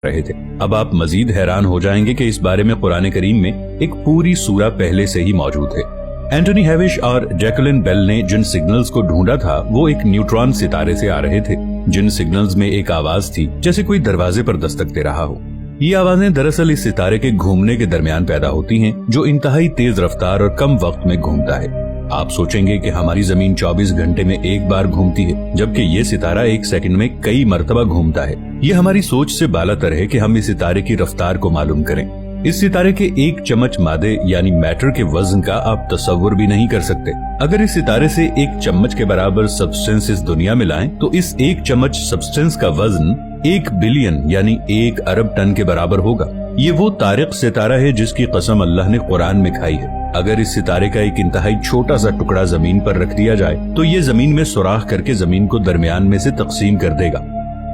रहे थे। अब आप मजीद हैरान हो जाएंगे कि इस बारे में कुरान करीम में एक पूरी सूरा पहले से ही मौजूद है। एंटनी हेविश और जैकलिन बेल ने जिन सिग्नल्स को ढूंढा था वो एक न्यूट्रॉन सितारे से आ रहे थे, जिन सिग्नल्स में एक आवाज थी जैसे कोई दरवाजे पर दस्तक दे रहा हो। ये आवाजें दरअसल इस सितारे के घूमने के दरमियान पैदा होती हैं, जो इंतहाई तेज रफ्तार और कम वक्त में घूमता है। आप सोचेंगे कि हमारी जमीन 24 घंटे में एक बार घूमती है, जबकि ये सितारा एक सेकंड में कई मरतबा घूमता है। ये हमारी सोच से बालातर है कि हम इस सितारे की रफ्तार को मालूम करें। इस सितारे के एक चम्मच मादे यानी मैटर के वजन का आप तसव्वुर भी नहीं कर सकते। अगर इस सितारे से एक चम्मच के बराबर सब्सटेंस इस दुनिया में लाएं, तो इस एक चम्मच सब्सटेंस का वजन 1 बिलियन यानी 1 अरब टन के बराबर होगा। ये वो तारिक सितारा है जिसकी कसम अल्लाह ने कुरान में खाई है। अगर इस सितारे का एक इंतहाई छोटा सा टुकड़ा जमीन पर रख दिया जाए तो ये जमीन में सुराख करके जमीन को दरमियान में से तकसीम कर देगा।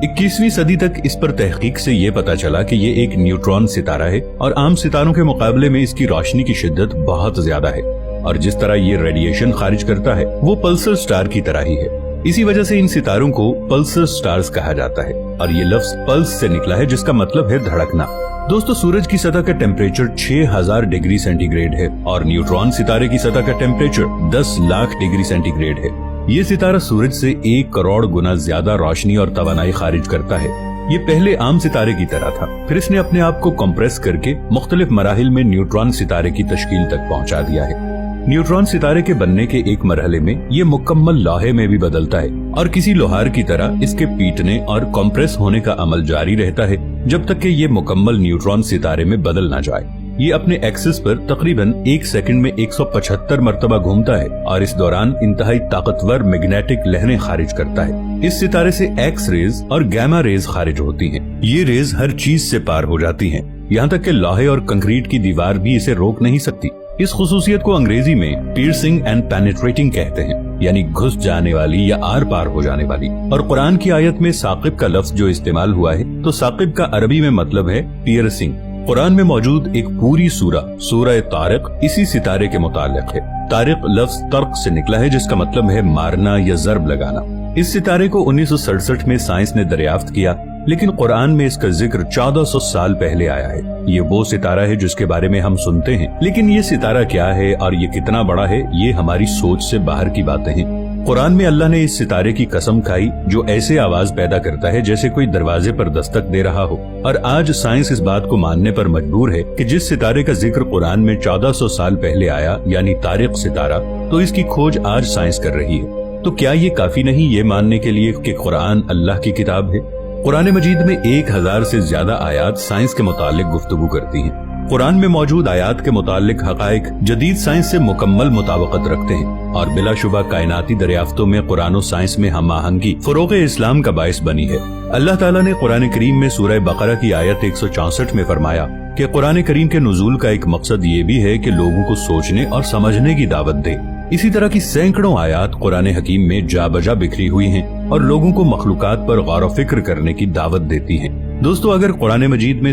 21वीं सदी तक इस पर तहकीक से ये पता चला कि ये एक न्यूट्रॉन सितारा है और आम सितारों के मुकाबले में इसकी रोशनी की शिद्दत बहुत ज्यादा है, और जिस तरह ये रेडिएशन खारिज करता है वो पल्सर स्टार की तरह ही है। इसी वजह से इन सितारों को पल्सर स्टार्स कहा जाता है, और ये लफ्ज पल्स से निकला है जिसका मतलब है धड़कना। दोस्तों, सूरज की सतह का टेम्परेचर 6000 डिग्री सेंटीग्रेड है और न्यूट्रॉन सितारे की सतह का टेम्परेचर 10 लाख डिग्री सेंटीग्रेड है। ये सितारा सूरज से 1 करोड़ गुना ज्यादा रोशनी और तवानाई खारिज करता है। ये पहले आम सितारे की तरह था, फिर इसने अपने आप को कंप्रेस करके मुख्तलिफ मराहिल में न्यूट्रॉन सितारे की तश्कील तक पहुंचा दिया है। न्यूट्रॉन सितारे के बनने के एक मरहले में ये मुकम्मल लोहे में भी बदलता है और किसी लोहार की तरह इसके पीटने और कंप्रेस होने का अमल जारी रहता है जब तक कि ये मुकम्मल न्यूट्रॉन सितारे में बदल ना जाए। ये अपने एक्सिस पर तकरीबन 1 सेकंड में 175 मरतबा घूमता है और इस दौरान इंतहाई ताकतवर मैग्नेटिक लहरें खारिज करता है। इस सितारे से एक्स रेज और गैमा रेज खारिज होती हैं। ये रेज हर चीज से पार हो जाती हैं, यहाँ तक कि लोहे और कंक्रीट की दीवार भी इसे रोक नहीं सकती। इस खुसूसियत को अंग्रेजी में पियर्सिंग एंड पेनिट्रेटिंग कहते हैं, यानी घुस जाने वाली या आर पार हो जाने वाली। और कुरान की आयत में साकिब का लफ्ज जो इस्तेमाल हुआ है, तो साकिब का अरबी में मतलब है पियर्सिंग। कुरान में मौजूद एक पूरी सूरह तारिक इसी सितारे के मुताल्लिक है। तारिक लफ्ज तर्क से निकला है जिसका मतलब है मारना या जर्ब लगाना। इस सितारे को 1967 में साइंस ने दरियाफ्त किया, लेकिन कुरान में इसका जिक्र 1400 साल पहले आया है। ये वो सितारा है जिसके बारे में हम सुनते हैं, लेकिन ये सितारा क्या है और ये कितना बड़ा है, ये हमारी सोच से बाहर की बातें हैं। कुरान में अल्लाह ने इस सितारे की कसम खाई जो ऐसे आवाज पैदा करता है जैसे कोई दरवाजे पर दस्तक दे रहा हो। और आज साइंस इस बात को मानने पर मजबूर है कि जिस सितारे का जिक्र कुरान में 1400 साल पहले आया, यानी तारिक सितारा, तो इसकी खोज आज साइंस कर रही है। तो क्या ये काफी नहीं ये मानने के लिए कि कुरान अल्लाह की किताब है? कुरान मजीद में 1000 से ज्यादा आयात साइंस के मुतालिक गुफ्तगू करती हैं। कुरान में मौजूद आयात के मुतालिक हकायक जदीद साइंस से मुकम्मल मुताबिकत रखते हैं और बिलाशुबा कायनाती दरियाफ्तों में कुरान और साइंस में हम आहंगी फरोग़ इस्लाम का बाइस बनी है। अल्लाह ताला ने कुरान करीम में सूरह बकरा की आयत 164 में फरमाया कि कुरान करीम के नुज़ूल का एक मकसद ये भी है कि लोगों को सोचने और समझने की दावत दे। इसी तरह की सैकड़ों आयात कुरान हकीम में जा बजा बिखरी हुई हैं और लोगों को मखलूकात पर गौर व फिक्र करने की दावत देती हैं। दोस्तों, अगर कुरान मजीद में